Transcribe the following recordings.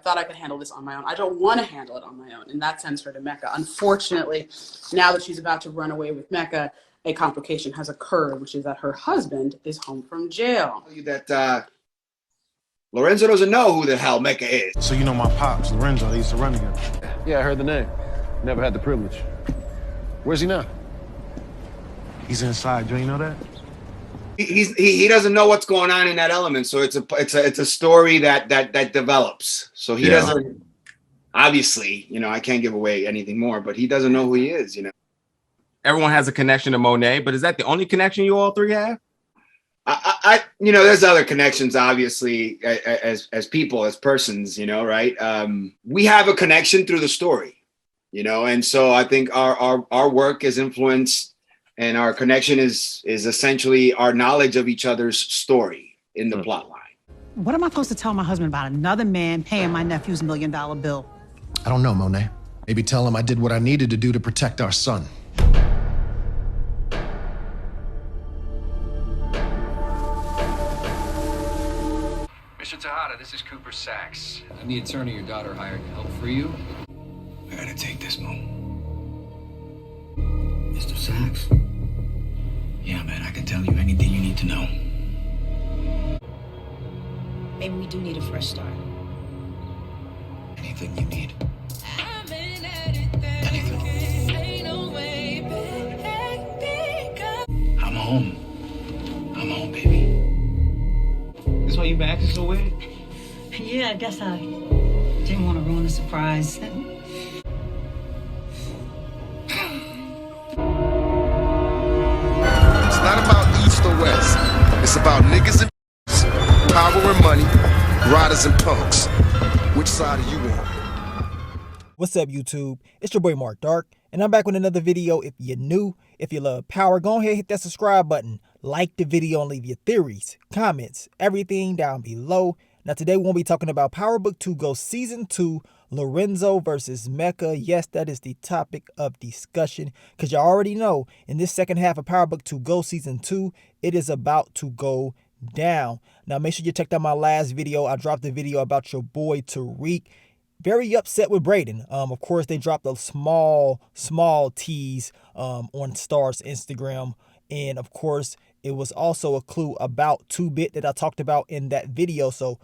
thought I could handle this on my own. I don't want to handle it on my own. And that sends her to Mecca. Unfortunately, now that she's about to run away with Mecca, a complication has occurred, which is that her husband is home from jail. That Lorenzo doesn't know who the hell Mecca is. So you know my pops, Lorenzo, they used to run together. Yeah, I heard the name. Never had the privilege. Where's he now? He's inside. Do you know that? He doesn't know what's going on in that element, so it's a story that develops. So he doesn't, obviously, I can't give away anything more, but he doesn't know who he is. Everyone has a connection to Monet, but is that the only connection you all three have? There's other connections, obviously, as people, as persons, right? We have a connection through the story, and so I think our work is influenced. And our connection is essentially our knowledge of each other's story in the plot line. What am I supposed to tell my husband about another man paying my nephew's $1 million bill? I don't know, Monet. Maybe tell him I did what I needed to do to protect our son. Mr. Tejada, this is Cooper Sachs. I'm the attorney your daughter hired to help free you. I gotta take this, Mo. Mr. Sachs? Yeah, man, I can tell you anything you need to know. Maybe we do need a fresh start. Anything you need. I'm home. I'm home, baby. This why you been acting so weird? Yeah, I guess I didn't want to ruin the surprise. It's not about East or West. It's about niggas and power and money, riders and punks. Which side are you on? What's up, YouTube? It's your boy Mark Dark, and I'm back with another video. If you're new, if you love power, go ahead and hit that subscribe button. Like the video and leave your theories, comments, everything down below. Now today we'll be talking about Power Book 2 Go Season 2, Lorenzo versus Mecca. Yes, that is the topic of discussion, because you already know in this second half of Power Book 2 Go Season 2, it is about to go down. Now make sure you checked out my last video. I dropped a video about your boy Tariq. Very upset with Braden. Of course, they dropped a small tease on Star's Instagram. And of course, it was also a clue about 2-Bit that I talked about in that video. So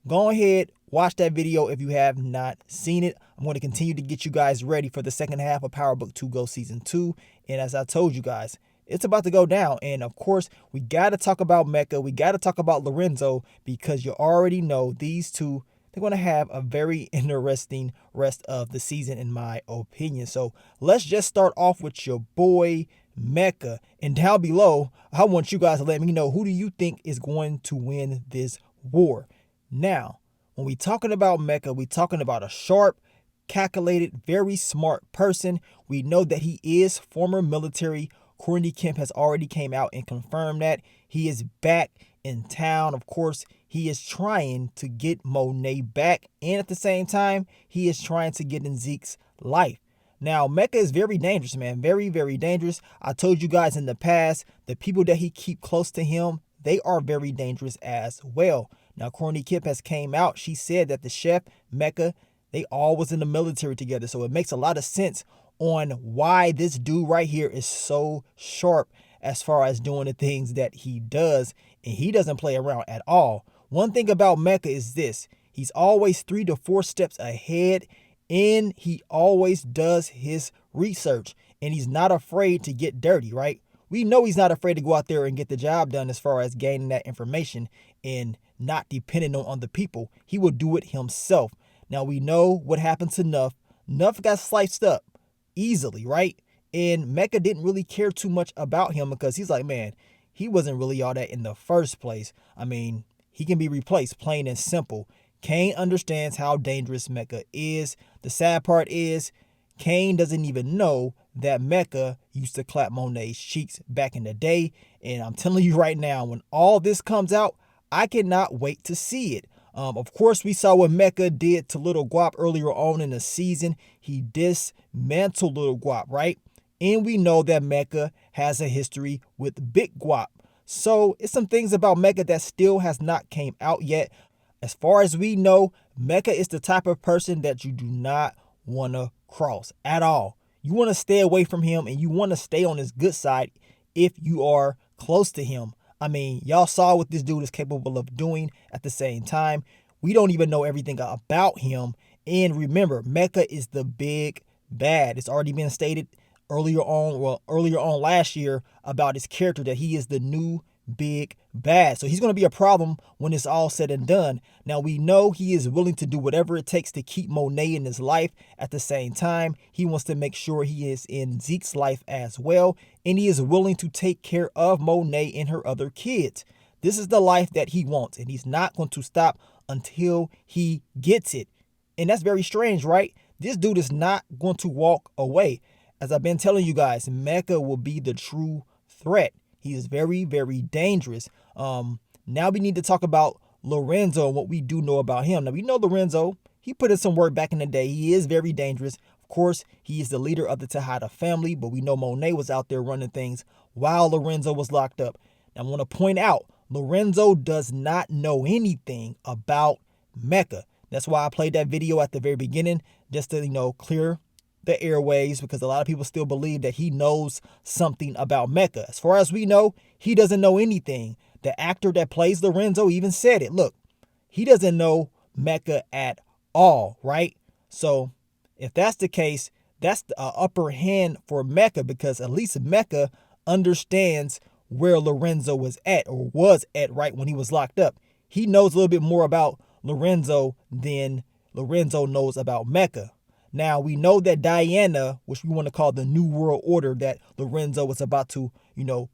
go ahead, watch that video if you have not seen it. I'm going to continue to get you guys ready for the second half of Power Book 2 Go Season 2. And as I told you guys, it's about to go down. And of course, we got to talk about Mecca. We got to talk about Lorenzo, because you already know these two, they're going to have a very interesting rest of the season, in my opinion. So let's just start off with your boy Mecca. And down below, I want you guys to let me know, who do you think is going to win this war? Now, when we talking about Mecca, we talking about a sharp, calculated, very smart person. We know that he is former military. Courtney Kemp has already came out and confirmed that. He is back in town. Of course, he is trying to get Monet back, and at the same time, he is trying to get in Zeke's life. Now, Mecca is very dangerous, man. Very, very dangerous. I told you guys in the past, the people that he keep close to him, they are very dangerous as well. Now, Courtney Kemp has came out. She said that the chef, Mecca, they all was in the military together. So it makes a lot of sense on why this dude right here is so sharp as far as doing the things that he does. And he doesn't play around at all. One thing about Mecca is this: he's always 3 to 4 steps ahead, and he always does his research, and he's not afraid to get dirty, right? We know he's not afraid to go out there and get the job done as far as gaining that information and not depending on other people. He will do it himself. Now, we know what happened to Nuff. Nuff got sliced up easily, right? And Mecca didn't really care too much about him, because he's like, man, he wasn't really all that in the first place. I mean, he can be replaced, plain and simple. Kane understands how dangerous Mecca is. The sad part is, Kane doesn't even know that Mecca used to clap Monet's cheeks back in the day. And I'm telling you right now, when all this comes out, I cannot wait to see it. Of course, we saw what Mecca did to Little Guap earlier on in the season. He dismantled Little Guap, right? And we know that Mecca has a history with Big Guap. So it's some things about Mecca that still has not came out yet. As far as we know, Mecca is the type of person that you do not want to cross at all. You want to stay away from him, and you want to stay on his good side if you are close to him. I mean, y'all saw what this dude is capable of doing. At the same time, we don't even know everything about him. And remember, Mecca is the big bad. It's already been stated earlier on last year about his character that he is the new big bad. So he's going to be a problem when it's all said and done. Now, we know he is willing to do whatever it takes to keep Monet in his life. At the same time, he wants to make sure he is in Zeke's life as well. And he is willing to take care of Monet and her other kids. This is the life that he wants, and he's not going to stop until he gets it. And that's very strange, right? This dude is not going to walk away. As I've been telling you guys, Mecca will be the true threat. He is very, very dangerous. Now we need to talk about Lorenzo and what we do know about him. Now, we know Lorenzo, he put in some work back in the day. He is very dangerous. Of course, he is the leader of the Tejada family, but we know Monet was out there running things while Lorenzo was locked up. Now, I want to point out, Lorenzo does not know anything about Mecca. That's why I played that video at the very beginning, just to, clear the airways, because a lot of people still believe that he knows something about Mecca. As far as we know, he doesn't know anything. The actor that plays Lorenzo even said it. Look, he doesn't know Mecca at all, right? So if that's the case, that's the upper hand for Mecca, because at least Mecca understands where Lorenzo was at right when he was locked up. He knows a little bit more about Lorenzo than Lorenzo knows about Mecca. Now, we know that Diana, which we want to call the New World Order that Lorenzo was about to,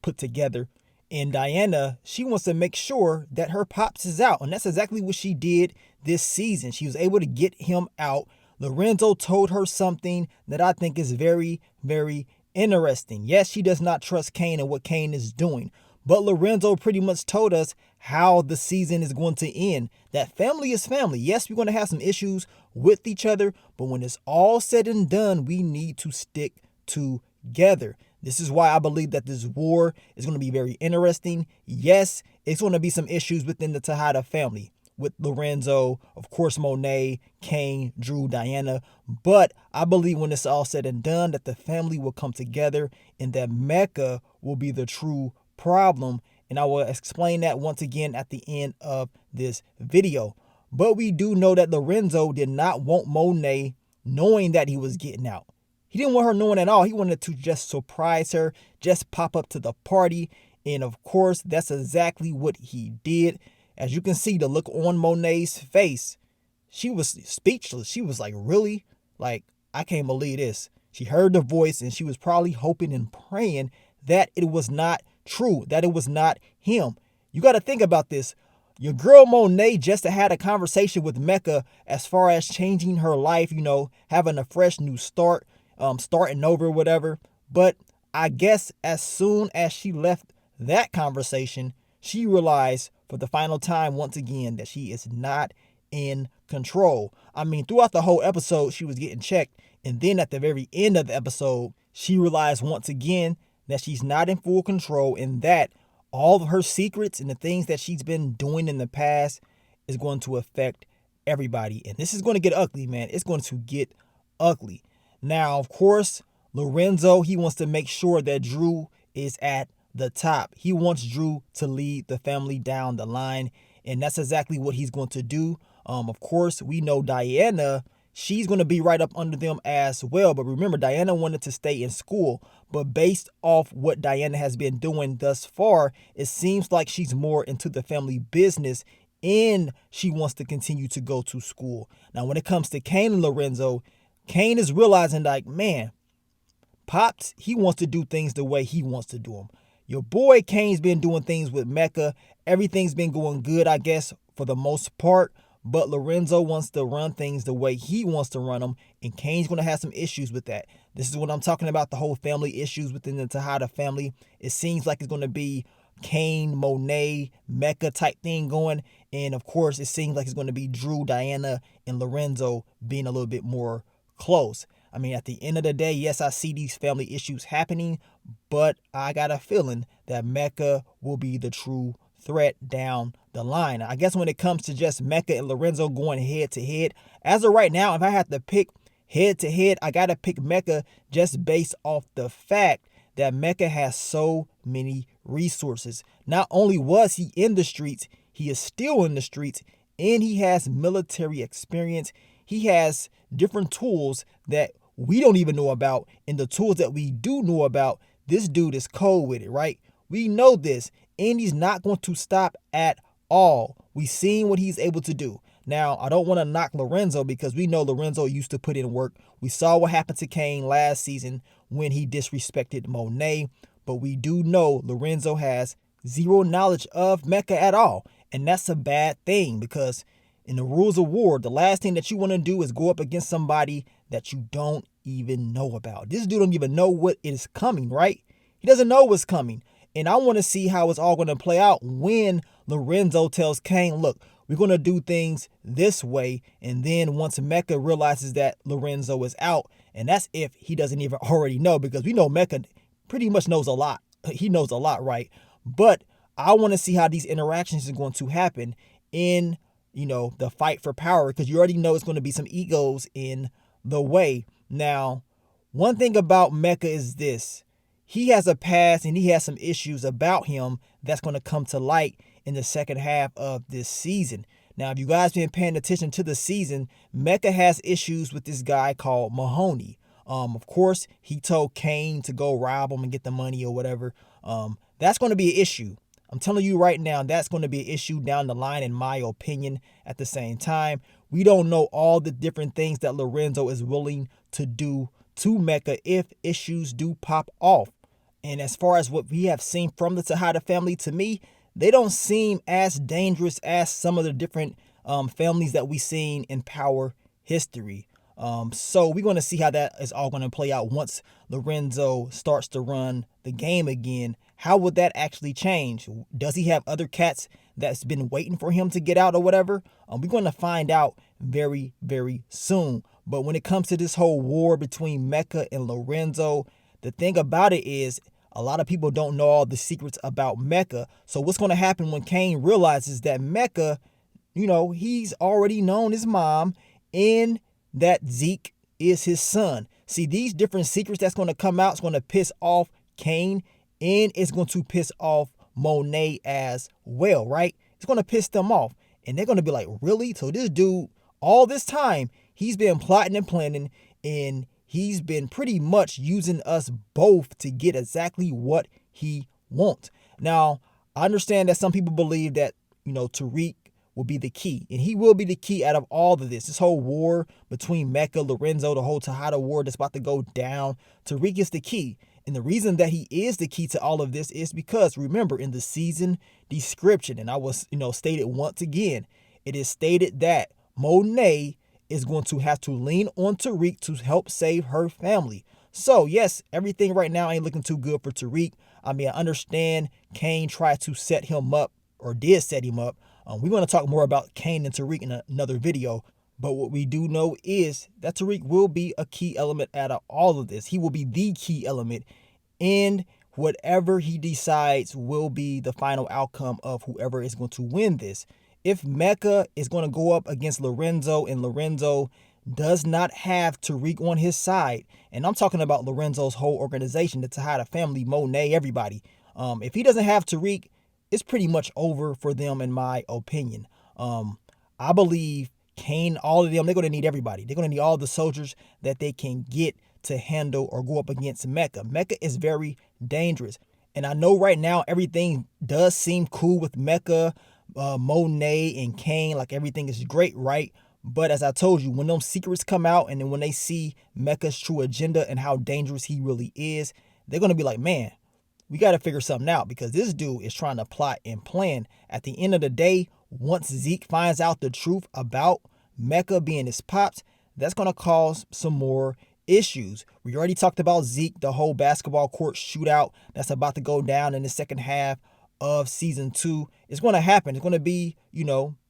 put together. And Diana, she wants to make sure that her pops is out. And that's exactly what she did this season. She was able to get him out. Lorenzo told her something that I think is very, very interesting. Yes, she does not trust Kane and what Kane is doing. But Lorenzo pretty much told us how the season is going to end. That family is family. Yes, we're going to have some issues with each other, but when it's all said and done, we need to stick together. This is why I believe that this war is going to be very interesting. Yes, it's going to be some issues within the Tejada family with Lorenzo, of course, Monet, Kane, Drew, Diana. But I believe when it's all said and done, that the family will come together and that Mecca will be the true problem. And I will explain that once again at the end of this video. But we do know that Lorenzo did not want Monet knowing that he was getting out. He didn't want her knowing at all. He wanted to just surprise her, just pop up to the party. And of course, that's exactly what he did. As you can see, the look on Monet's face, she was speechless. She was like, really? Like, I can't believe this. She heard the voice and she was probably hoping and praying that it was not true, that it was not him. You got to think about this. Your girl Monet just had a conversation with Mecca as far as changing her life, having a fresh new start, starting over, whatever. But I guess as soon as she left that conversation, she realized for the final time once again that she is not in control. I mean, throughout the whole episode, she was getting checked. And then at the very end of the episode, she realized once again that she's not in full control and that all of her secrets and the things that she's been doing in the past is going to affect everybody. And this is going to get ugly, man. It's going to get ugly. Now, of course, Lorenzo, he wants to make sure that Drew is at the top. He wants Drew to lead the family down the line. And that's exactly what he's going to do. Of course, we know Diana, she's going to be right up under them as well. But remember, Diana wanted to stay in school. But based off what Diana has been doing thus far, it seems like she's more into the family business and she wants to continue to go to school. Now, when it comes to Kane and Lorenzo, Kane is realizing like, man, Pops, he wants to do things the way he wants to do them. Your boy Kane's been doing things with Mecca. Everything's been going good, I guess, for the most part. But Lorenzo wants to run things the way he wants to run them. And Kane's going to have some issues with that. This is what I'm talking about, the whole family issues within the Tejada family. It seems like it's going to be Kane, Monet, Mecca type thing going. And of course, it seems like it's going to be Drew, Diana, and Lorenzo being a little bit more close. I mean, at the end of the day, yes, I see these family issues happening, but I got a feeling that Mecca will be the true threat down the line. I guess when it comes to just Mecca and Lorenzo going head to head, as of right now, if I had to pick head to head, I got to pick Mecca just based off the fact that Mecca has so many resources. Not only was he in the streets, he is still in the streets, and he has military experience. He has different tools that we don't even know about, and the tools that we do know about, this dude is cold with it, right? We know this, and he's not going to stop at all. We've seen what he's able to do. Now, I don't want to knock Lorenzo because we know Lorenzo used to put in work. We saw what happened to Kane last season when he disrespected Monet, but we do know Lorenzo has zero knowledge of Mecca at all, and that's a bad thing because in the rules of war, the last thing that you want to do is go up against somebody that you don't even know about. This dude don't even know what is coming, right? He doesn't know what's coming. And I want to see how it's all going to play out when Lorenzo tells Kane, look, we're going to do things this way. And then once Mecca realizes that Lorenzo is out, and that's if he doesn't even already know, because we know Mecca pretty much knows a lot. He knows a lot, right? But I want to see how these interactions are going to happen in, the fight for power, because you already know it's going to be some egos in the way. Now, one thing about Mecca is this. He has a past and he has some issues about him that's going to come to light in the second half of this season. Now, if you guys been paying attention to the season, Mecca has issues with this guy called Mahoney. Of course, he told Kane to go rob him and get the money or whatever. That's going to be an issue. I'm telling you right now, that's going to be an issue down the line, in my opinion. At the same time, we don't know all the different things that Lorenzo is willing to do to Mecca if issues do pop off. And as far as what we have seen from the Tejada family, to me, they don't seem as dangerous as some of the different families that we've seen in power history. So we're going to see how that is all going to play out once Lorenzo starts to run the game again. How would that actually change? Does he have other cats that's been waiting for him to get out or whatever? We're going to find out very, very soon. But when it comes to this whole war between Mecca and Lorenzo, the thing about it is a lot of people don't know all the secrets about Mecca. So what's going to happen when Kane realizes that Mecca, he's already known his mom and that Zeke is his son. See, these different secrets that's going to come out is going to piss off Kane, and it's going to piss off Monet as well, right? It's going to piss them off. And they're going to be like, really? So this dude, all this time, he's been plotting and planning, and he's been pretty much using us both to get exactly what he wants. Now, I understand that some people believe that, Tariq will be the key, and he will be the key out of all of this. This whole war between Mecca, Lorenzo, the whole Tejada war that's about to go down, Tariq is the key. And the reason that he is the key to all of this is because, remember, in the season description, and I was, stated once again, it is stated that Monet is going to have to lean on Tariq to help save her family. So, yes, everything right now ain't looking too good for Tariq. I mean, I understand Kane tried to set him up, or did set him up. We're going to talk more about Kane and Tariq in another video. But what we do know is that Tariq will be a key element out of all of this. He will be the key element, and whatever he decides will be the final outcome of whoever is going to win this. If Mecca is going to go up against Lorenzo and Lorenzo does not have Tariq on his side, and I'm talking about Lorenzo's whole organization, the Tejada family, Monet, everybody. If he doesn't have Tariq, it's pretty much over for them, in my opinion. I believe Kane, all of them, they're going to need everybody. They're going to need all the soldiers that they can get to handle or go up against Mecca. Mecca is very dangerous. And I know right now everything does seem cool with Mecca, Monet, and Kane. Like everything is great, right? But as I told you, when those secrets come out and then when they see Mecca's true agenda and how dangerous he really is, they're going to be like, man, we got to figure something out, because this dude is trying to plot and plan. At the end of the day, once Zeke finds out the truth about Mecca being his pops, that's going to cause some more issues. We already talked about Zeke, the whole basketball court shootout that's about to go down in the second half of season 2. It's going to happen. It's going to be,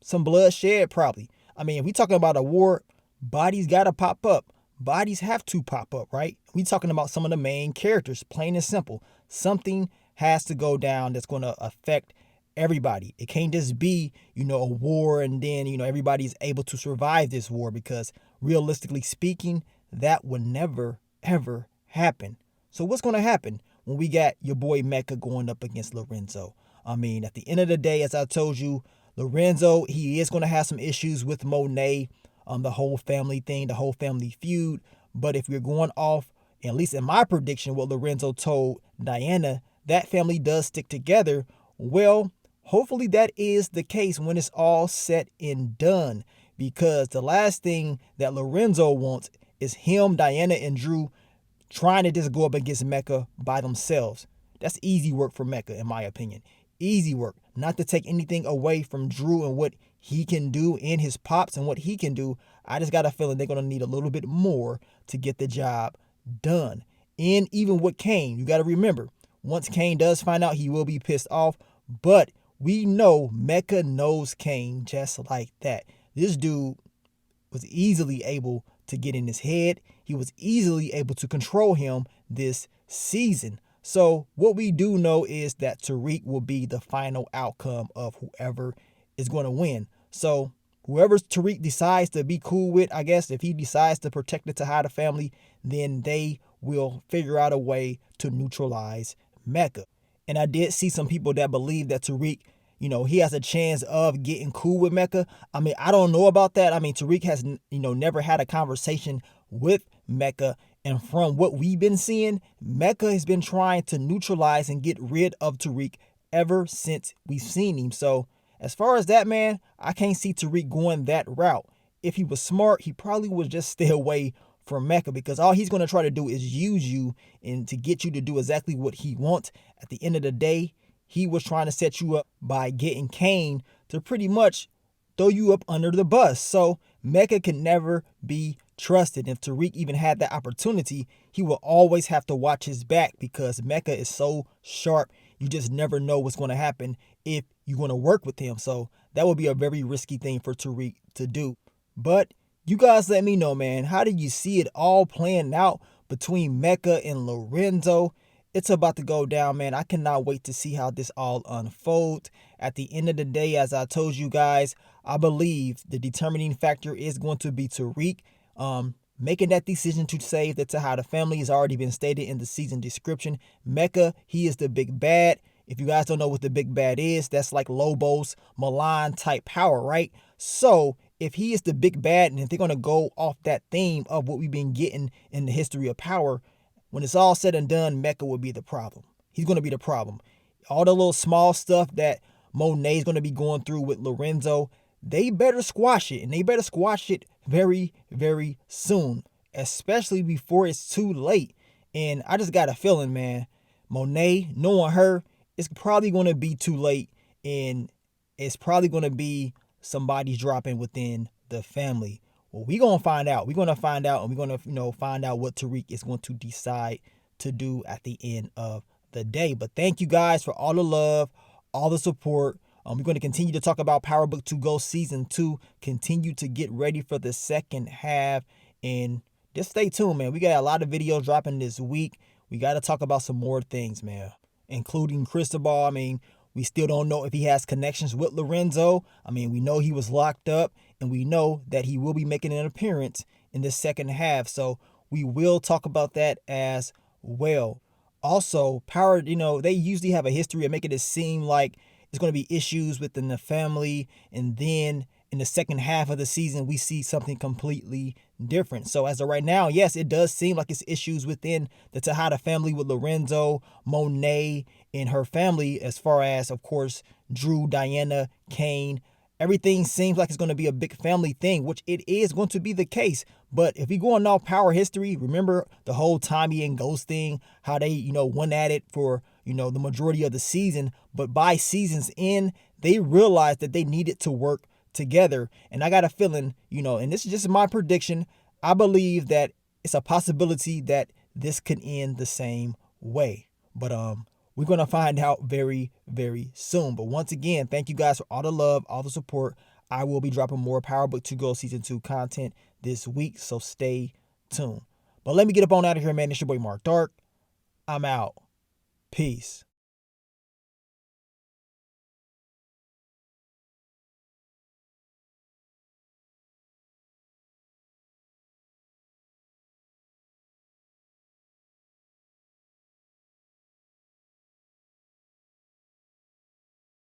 some bloodshed probably. I mean, if we talking about a war, bodies got to pop up. Bodies have to pop up, right? We talking about some of the main characters, plain and simple. Something has to go down that's going to affect everybody. It can't just be, a war and then, everybody's able to survive this war, because realistically speaking, that would never, ever happen. So what's going to happen when we got your boy Mecca going up against Lorenzo? I mean, at the end of the day, as I told you, Lorenzo, he is going to have some issues with Monet, the whole family thing, the whole family feud. But if we're going off, at least in my prediction, what Lorenzo told Diana, that family does stick together. Well, hopefully that is the case when it's all said and done, because the last thing that Lorenzo wants is him, Diana, and Drew trying to just go up against Mecca by themselves. That's easy work for Mecca, in my opinion. Easy work. Not to take anything away from Drew and what he can do in his pops and what he can do. I just got a feeling they're going to need a little bit more to get the job done. And even with Kane, you got to remember, once Kane does find out, he will be pissed off. But we know Mecca knows Kane just like that. This dude was easily able to get in his head. He was easily able to control him this season. So what we do know is that Tariq will be the final outcome of whoever is going to win. So whoever Tariq decides to be cool with, I guess, if he decides to protect the Tejada family, then they will figure out a way to neutralize Mecca. And I did see some people that believe that Tariq, he has a chance of getting cool with Mecca. I mean, I don't know about that. I mean, Tariq has, never had a conversation with Mecca. And from what we've been seeing, Mecca has been trying to neutralize and get rid of Tariq ever since we've seen him. So as far as that, man, I can't see Tariq going that route. If he was smart, he probably would just stay away from Mecca, because all he's going to try to do is use you and to get you to do exactly what he wants. At the end of the day, he was trying to set you up by getting Kane to pretty much throw you up under the bus. So Mecca can never be trusted. If Tariq even had that opportunity, he will always have to watch his back, because Mecca is so sharp. You just never know what's going to happen if you're going to work with him. So that would be a very risky thing for Tariq to do. But you guys let me know, man. How did you see it all playing out between Mecca and Lorenzo? It's about to go down, man. I cannot wait to see how this all unfolds. At the end of the day, as I told you guys, I believe the determining factor is going to be Tariq. Making that decision to save the Tejada family has already been stated in the season description. Mecca, he is the big bad. If you guys don't know what the big bad is, that's like Lobo's Milan type power, right? So if he is the big bad, and if they're going to go off that theme of what we've been getting in the history of power, when it's all said and done, Mecca will be the problem. He's going to be the problem. All the little small stuff that Monet's going to be going through with Lorenzo, they better squash it, and they better squash it very, very soon, especially before it's too late. And I just got a feeling, man, Monet, knowing her, it's probably going to be too late, and it's probably going to be somebody's dropping within the family. Well, we're going to find out. We're going to find out, and we're going to, find out what Tariq is going to decide to do at the end of the day. But thank you guys for all the love, all the support. We're going to continue to talk about Power Book 2 Go Season 2. Continue to get ready for the second half. And just stay tuned, man. We got a lot of videos dropping this week. We got to talk about some more things, man, including Cristobal. I mean, we still don't know if he has connections with Lorenzo. I mean, we know he was locked up, and we know that he will be making an appearance in the second half. So we will talk about that as well. Also, Power, they usually have a history of making it seem like it's going to be issues within the family, and then in the second half of the season, we see something completely different. So as of right now, yes, it does seem like it's issues within the Tejada family with Lorenzo, Monet, and her family, as far as, of course, Drew, Diana, Kane. Everything seems like it's going to be a big family thing, which it is going to be the case. But if we go on all Power history, remember the whole Tommy and Ghost thing, how they, went at it for, the majority of the season. But by season's end, they realized that they needed to work together. And I got a feeling, and this is just my prediction, I believe that it's a possibility that this could end the same way. But we're going to find out very, very soon. But once again, thank you guys for all the love, all the support. I will be dropping more Power Book 2 Go Season 2 content this week, so stay tuned. But let me get up on out of here, man. It's your boy Mark Dark. I'm out. Peace.